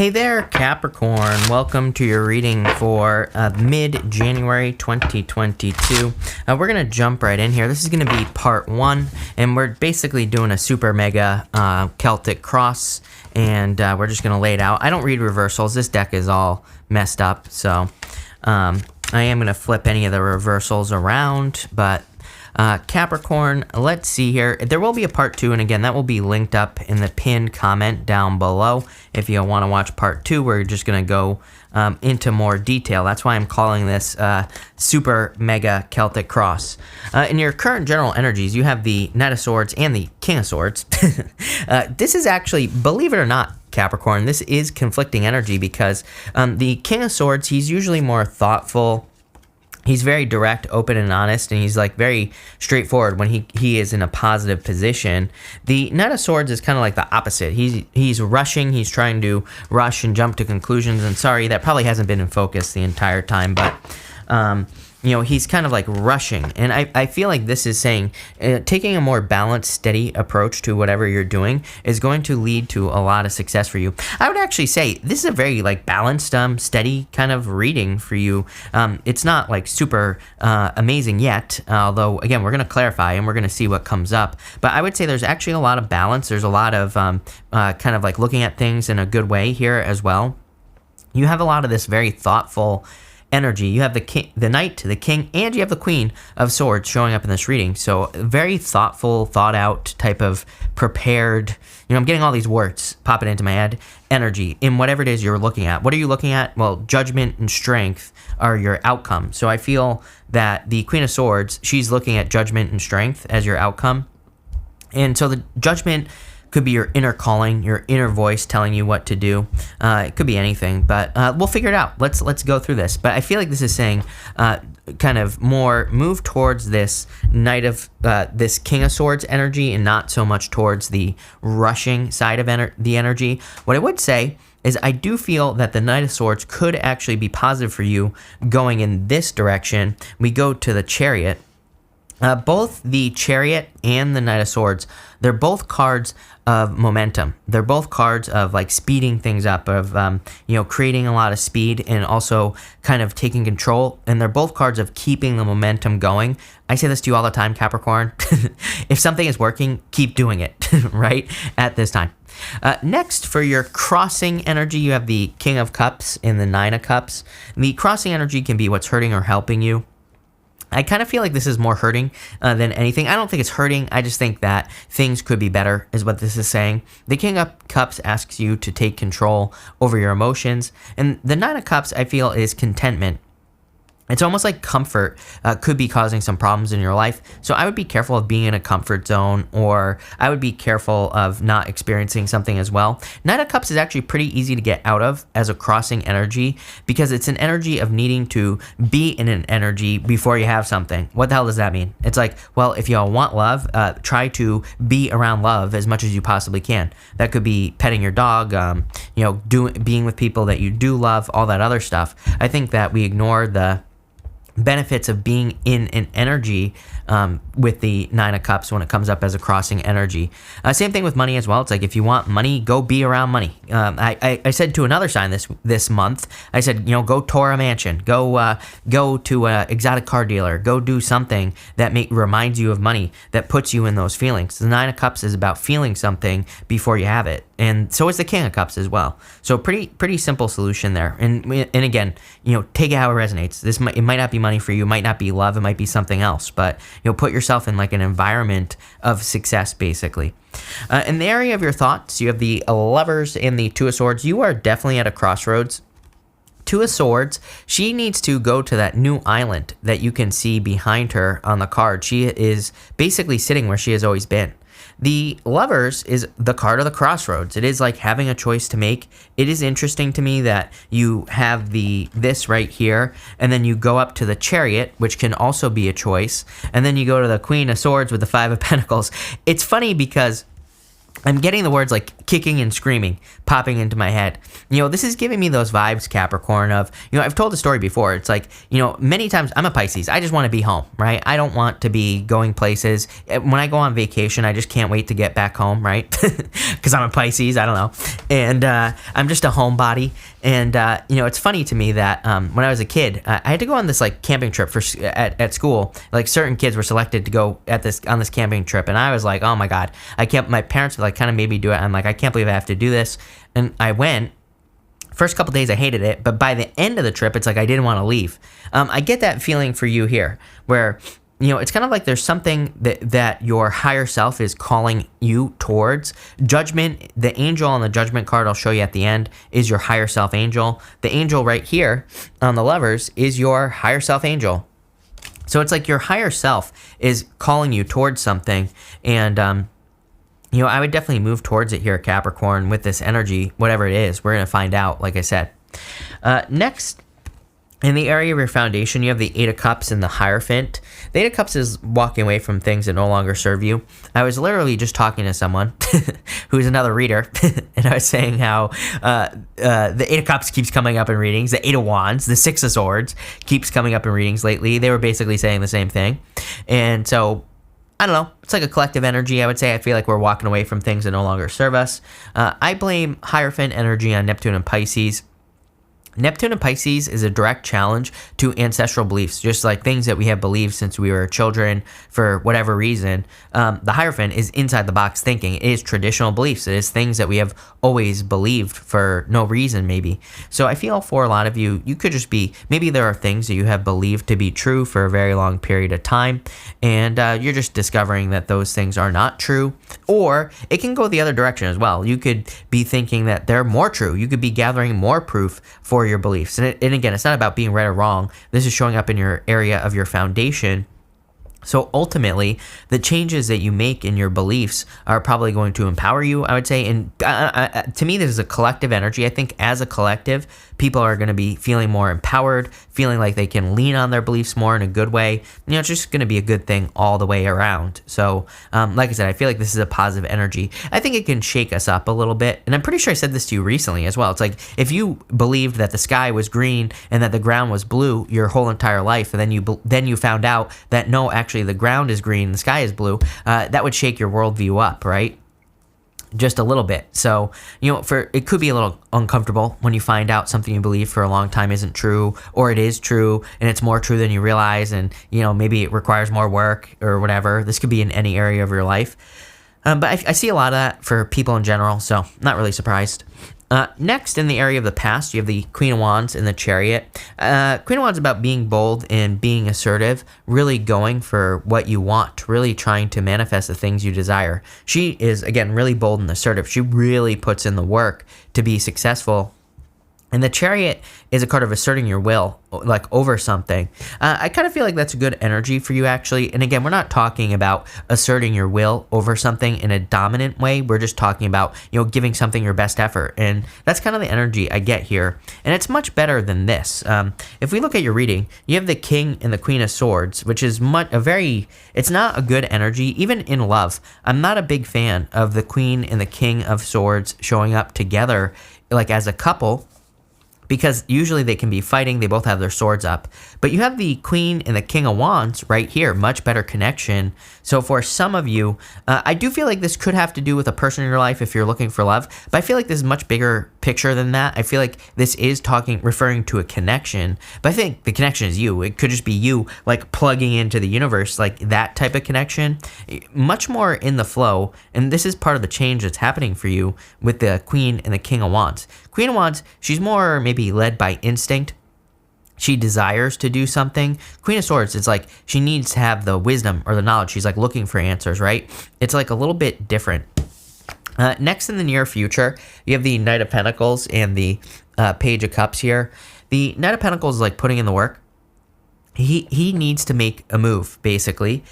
Hey there, Capricorn. Welcome to your reading for mid-January 2022. We're going to jump right in here. This is going to be part 1, and we're basically doing a super mega Celtic cross, and we're just going to lay it out. I don't read reversals. This deck is all messed up, so I am going to flip any of the reversals around, but Capricorn, let's see here. There will be a part 2, and again, that will be linked up in the pinned comment down below. If you want to watch part 2, we're just going to go into more detail. That's why I'm calling this super mega Celtic cross. In your current general energies, you have the Knight of Swords and the King of Swords. This is actually, believe it or not, Capricorn, this is conflicting energy because the King of Swords, he's usually more thoughtful. He's very direct, open, and honest, and he's like very straightforward when he is in a positive position. The Knight of Swords is kind of like the opposite. He's rushing. He's trying to rush and jump to conclusions. And sorry, that probably hasn't been in focus the entire time, but he's kind of like rushing. And I feel like this is saying taking a more balanced, steady approach to whatever you're doing is going to lead to a lot of success for you. I would actually say this is a very like balanced, steady kind of reading for you. It's not like super amazing yet, although again, we're going to clarify and we're going to see what comes up. But I would say there's actually a lot of balance. There's a lot of kind of like looking at things in a good way here as well. You have a lot of this very thoughtful energy. You have the Knight, the King, and you have the Queen of Swords showing up in this reading. So very thoughtful, thought out type of prepared, I'm getting all these words popping into my head, energy in whatever it is you're looking at. What are you looking at? Well, judgment and strength are your outcome. So I feel that the Queen of Swords, she's looking at judgment and strength as your outcome. And so the judgment could be your inner calling, your inner voice telling you what to do. It could be anything, but we'll figure it out. Let's go through this. But I feel like this is saying kind of more move towards this this King of Swords energy and not so much towards the rushing side of the energy. What I would say is I do feel that the Knight of Swords could actually be positive for you going in this direction. We go to the Chariot. Both the Chariot and the Knight of Swords, they're both cards of momentum. They're both cards of like speeding things up, of creating a lot of speed and also kind of taking control. And they're both cards of keeping the momentum going. I say this to you all the time, Capricorn. If something is working, keep doing it, right? At this time. Next, for your crossing energy, you have the King of Cups and the Nine of Cups. The crossing energy can be what's hurting or helping you. I kind of feel like this is more hurting than anything. I don't think it's hurting. I just think that things could be better is what this is saying. The King of Cups asks you to take control over your emotions. And the Nine of Cups, I feel, is contentment. It's almost like comfort could be causing some problems in your life. So I would be careful of being in a comfort zone, or I would be careful of not experiencing something as well. Knight of Cups is actually pretty easy to get out of as a crossing energy because it's an energy of needing to be in an energy before you have something. What the hell does that mean? It's like, well, if y'all want love, try to be around love as much as you possibly can. That could be petting your dog, being with people that you do love, all that other stuff. I think that we ignore the benefits of being in an energy with the Nine of Cups when it comes up as a crossing energy. Same thing with money as well. It's like if you want money, go be around money. I said to another sign this month, I said, go tour a mansion, go to an exotic car dealer, go do something that reminds you of money, that puts you in those feelings. The Nine of Cups is about feeling something before you have it. And so is the King of Cups as well. So pretty simple solution there. And again, take it how it resonates. It might not be money for you, it might not be love, it might be something else, but put yourself in like an environment of success, basically. In the area of your thoughts, you have the Lovers and the Two of Swords. You are definitely at a crossroads. Two of Swords, she needs to go to that new island that you can see behind her on the card. She is basically sitting where she has always been. The Lovers is the card of the crossroads. It is like having a choice to make. It is interesting to me that you have this right here, and then you go up to the Chariot, which can also be a choice, and then you go to the Queen of Swords with the Five of Pentacles. It's funny because I'm getting the words like kicking and screaming popping into my head. This is giving me those vibes, Capricorn, of, I've told the story before. It's like, many times I'm a Pisces. I just want to be home, right? I don't want to be going places. When I go on vacation, I just can't wait to get back home, right? Because I'm a Pisces. I don't know. And I'm just a homebody. And, it's funny to me that when I was a kid, I had to go on this like camping trip at school. Like certain kids were selected to go on this camping trip. And I was like, oh my God, my parents were like kind of made me do it. I'm like, I can't believe I have to do this. And I went. First couple days I hated it, but by the end of the trip, it's like I didn't want to leave. I get that feeling for you here, where it's kind of like there's something that your higher self is calling you towards. Judgment, the angel on the judgment card I'll show you at the end is your higher self angel. The angel right here on the Lovers is your higher self angel. So it's like your higher self is calling you towards something, and I would definitely move towards it here, Capricorn, with this energy, whatever it is. We're going to find out, like I said. Next, in the area of your foundation, you have the Eight of Cups and the Hierophant. The Eight of Cups is walking away from things that no longer serve you. I was literally just talking to someone who's another reader, and I was saying how the Eight of Cups keeps coming up in readings. The Eight of Wands, the Six of Swords keeps coming up in readings lately. They were basically saying the same thing. And so, I don't know. It's like a collective energy, I would say. I feel like we're walking away from things that no longer serve us. I blame Hierophant energy on Neptune and Pisces. Neptune and Pisces is a direct challenge to ancestral beliefs, just like things that we have believed since we were children for whatever reason. The Hierophant is inside the box thinking. It is traditional beliefs. It is things that we have always believed for no reason, maybe. So I feel for a lot of you, you could just be, maybe there are things that you have believed to be true for a very long period of time, and you're just discovering that those things are not true. Or it can go the other direction as well. You could be thinking that they're more true. You could be gathering more proof for your beliefs. And again, it's not about being right or wrong. This is showing up in your area of your foundation. So ultimately, the changes that you make in your beliefs are probably going to empower you, I would say. And to me, this is a collective energy. I think as a collective, people are going to be feeling more empowered, feeling like they can lean on their beliefs more in a good way. It's just going to be a good thing all the way around. So like I said, I feel like this is a positive energy. I think it can shake us up a little bit. And I'm pretty sure I said this to you recently as well. It's like if you believed that the sky was green and that the ground was blue your whole entire life, and then you found out that no, actually the ground is green, the sky is blue, that would shake your worldview up, right? Just a little bit. So, it could be a little uncomfortable when you find out something you believe for a long time isn't true, or it is true and it's more true than you realize, and maybe it requires more work or whatever. This could be in any area of your life. But I see a lot of that for people in general, so not really surprised. Next, in the area of the past, you have the Queen of Wands and the Chariot. Queen of Wands is about being bold and being assertive, really going for what you want, really trying to manifest the things you desire. She is, again, really bold and assertive. She really puts in the work to be successful. And the Chariot is a card of asserting your will, like over something. I kind of feel like that's a good energy for you, actually. And again, we're not talking about asserting your will over something in a dominant way. We're just talking about, giving something your best effort. And that's kind of the energy I get here. And it's much better than this. If we look at your reading, you have the King and the Queen of Swords, which is it's not a good energy, even in love. I'm not a big fan of the Queen and the King of Swords showing up together, like as a couple, because usually they can be fighting, they both have their swords up. But you have the Queen and the King of Wands right here, much better connection. So for some of you, I do feel like this could have to do with a person in your life if you're looking for love, but I feel like this is a much bigger picture than that. I feel like this is referring to a connection, but I think the connection is you. It could just be you, like plugging into the universe, like that type of connection, much more in the flow. And this is part of the change that's happening for you with the Queen and the King of Wands. Queen of Wands, she's more maybe led by instinct. She desires to do something. Queen of Swords, it's like she needs to have the wisdom or the knowledge. She's like looking for answers, right? It's like a little bit different. Next, in the near future, you have the Knight of Pentacles and the Page of Cups here. The Knight of Pentacles is like putting in the work. He needs to make a move, basically.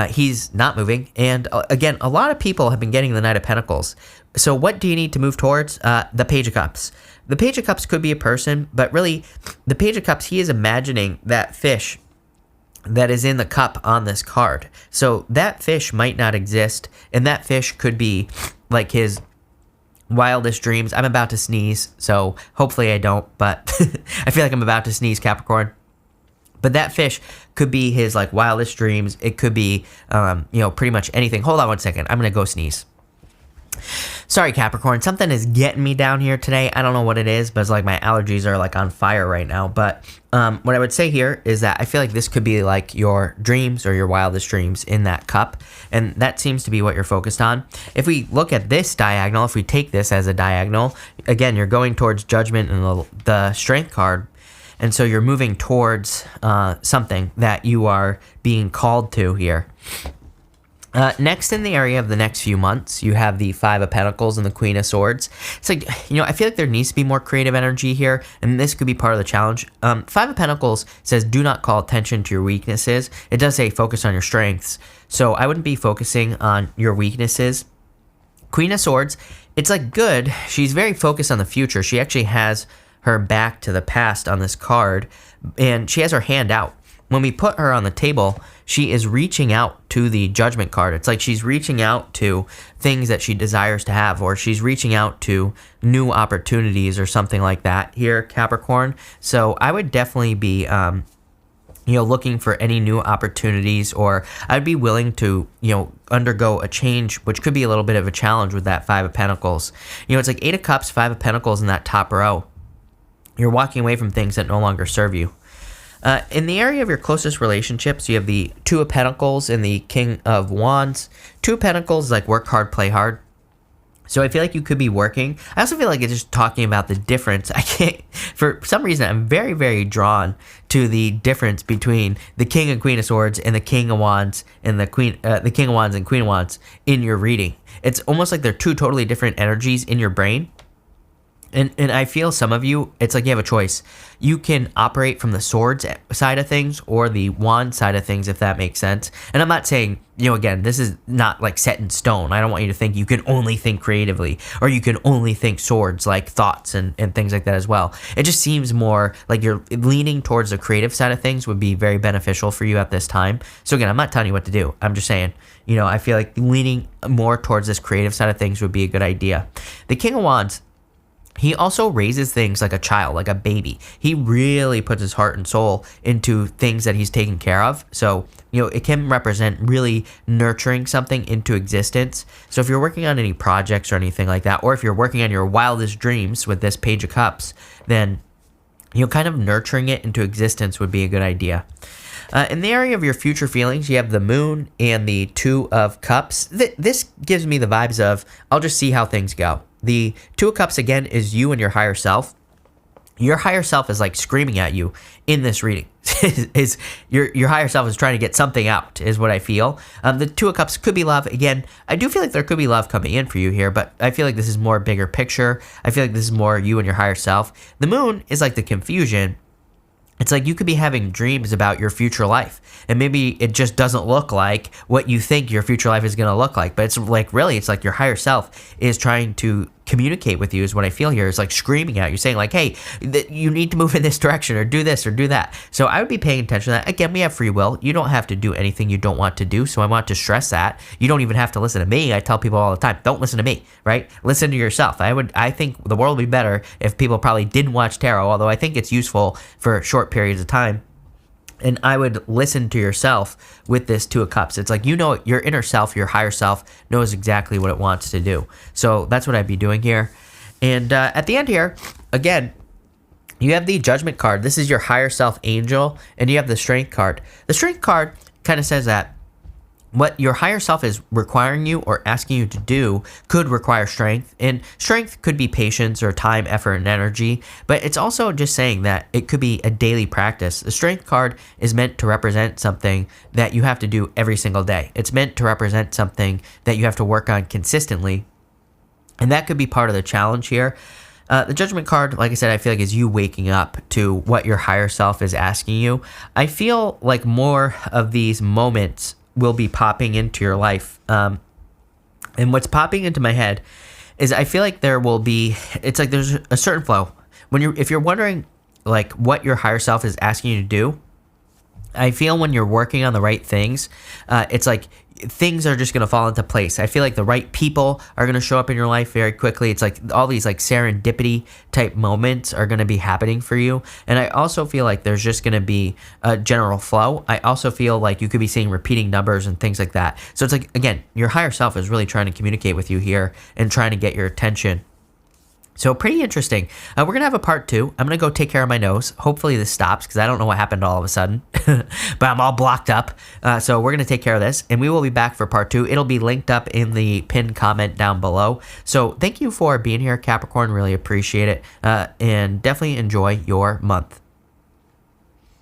He's not moving. And again, a lot of people have been getting the Knight of Pentacles. So what do you need to move towards? The Page of Cups. The Page of Cups could be a person, but really, the Page of Cups, he is imagining that fish that is in the cup on this card. So that fish might not exist, and that fish could be like his wildest dreams. I'm about to sneeze, so hopefully I don't, but I feel like I'm about to sneeze, Capricorn. But that fish could be his like wildest dreams. It could be, pretty much anything. Hold on one second. I'm going to go sneeze. Sorry, Capricorn. Something is getting me down here today. I don't know what it is, but it's like my allergies are like on fire right now. But what I would say here is that I feel like this could be like your dreams or your wildest dreams in that cup. And that seems to be what you're focused on. If we look at this diagonal, if we take this as a diagonal, again, you're going towards judgment and the strength card. And so you're moving towards something that you are being called to here. Next in the area of the next few months, you have the Five of Pentacles and the Queen of Swords. It's like, I feel like there needs to be more creative energy here, and this could be part of the challenge. Five of Pentacles says do not call attention to your weaknesses. It does say focus on your strengths. So I wouldn't be focusing on your weaknesses. Queen of Swords, it's like good. She's very focused on the future. She actually has her back to the past on this card, and she has her hand out. When we put her on the table, she is reaching out to the Judgment card. It's like she's reaching out to things that she desires to have, or she's reaching out to new opportunities or something like that here, Capricorn. So I would definitely be, looking for any new opportunities, or I'd be willing to, undergo a change, which could be a little bit of a challenge with that Five of Pentacles. It's like Eight of Cups, Five of Pentacles in that top row. You're walking away from things that no longer serve you. In the area of your closest relationships, you have the Two of Pentacles and the King of Wands. Two of Pentacles is like work hard, play hard. So I feel like you could be working. I also feel like it's just talking about the difference. For some reason, I'm very, very drawn to the difference between the King and Queen of Swords and the King of Wands and the King of Wands and Queen of Wands in your reading. It's almost like they're two totally different energies in your brain. And I feel some of you, it's like you have a choice. You can operate from the swords side of things or the wand side of things, if that makes sense. And I'm not saying, again, this is not like set in stone. I don't want you to think you can only think creatively or you can only think swords, like thoughts and things like that as well. It just seems more like you're leaning towards the creative side of things would be very beneficial for you at this time. So again, I'm not telling you what to do. I'm just saying, I feel like leaning more towards this creative side of things would be a good idea. The King of Wands, he also raises things like a child, like a baby. He really puts his heart and soul into things that he's taking care of. So, it can represent really nurturing something into existence. So if you're working on any projects or anything like that, or if you're working on your wildest dreams with this Page of Cups, then, kind of nurturing it into existence would be a good idea. In the area of your future feelings, you have the Moon and the Two of Cups. This gives me the vibes of, I'll just see how things go. The Two of Cups, again, is you and your higher self. Your higher self is like screaming at you in this reading. is your higher self is trying to get something out, is what I feel. The Two of Cups could be love. Again, I do feel like there could be love coming in for you here, but I feel like this is more bigger picture. I feel like this is more you and your higher self. The Moon is like the confusion. It's like you could be having dreams about your future life, and maybe it just doesn't look like what you think your future life is going to look like. But it's like, really, it's like your higher self is trying to communicate with you, is what I feel here. It's like screaming at you, saying like, hey, you need to move in this direction, or do this or do that. So I would be paying attention to that. Again, we have free will. You don't have to do anything you don't want to do. So I want to stress that. You don't even have to listen to me. I tell people all the time, don't listen to me, right? Listen to yourself. I think the world would be better if people probably didn't watch tarot, although I think it's useful for short periods of time. And I would listen to yourself with this Two of Cups. It's like, your inner self, your higher self knows exactly what it wants to do. So that's what I'd be doing here. And at the end here, again, you have the Judgment card. This is your higher self angel, and you have the Strength card. The Strength card kind of says that what your higher self is requiring you or asking you to do could require strength. And strength could be patience or time, effort, and energy. But it's also just saying that it could be a daily practice. The Strength card is meant to represent something that you have to do every single day. It's meant to represent something that you have to work on consistently. And that could be part of the challenge here. The Judgment card, like I said, I feel like is you waking up to what your higher self is asking you. I feel like more of these moments will be popping into your life. And what's popping into my head is I feel like it's like there's a certain flow. If you're wondering like what your higher self is asking you to do, I feel when you're working on the right things, it's like things are just going to fall into place. I feel like the right people are going to show up in your life very quickly. It's like all these like serendipity type moments are going to be happening for you. And I also feel like there's just going to be a general flow. I also feel like you could be seeing repeating numbers and things like that. So it's like, again, your higher self is really trying to communicate with you here and trying to get your attention. So pretty interesting. We're going to have a part 2. I'm going to go take care of my nose. Hopefully this stops because I don't know what happened all of a sudden. But I'm all blocked up. So we're going to take care of this. And we will be back for part 2. It'll be linked up in the pinned comment down below. So thank you for being here, Capricorn. Really appreciate it. And definitely enjoy your month.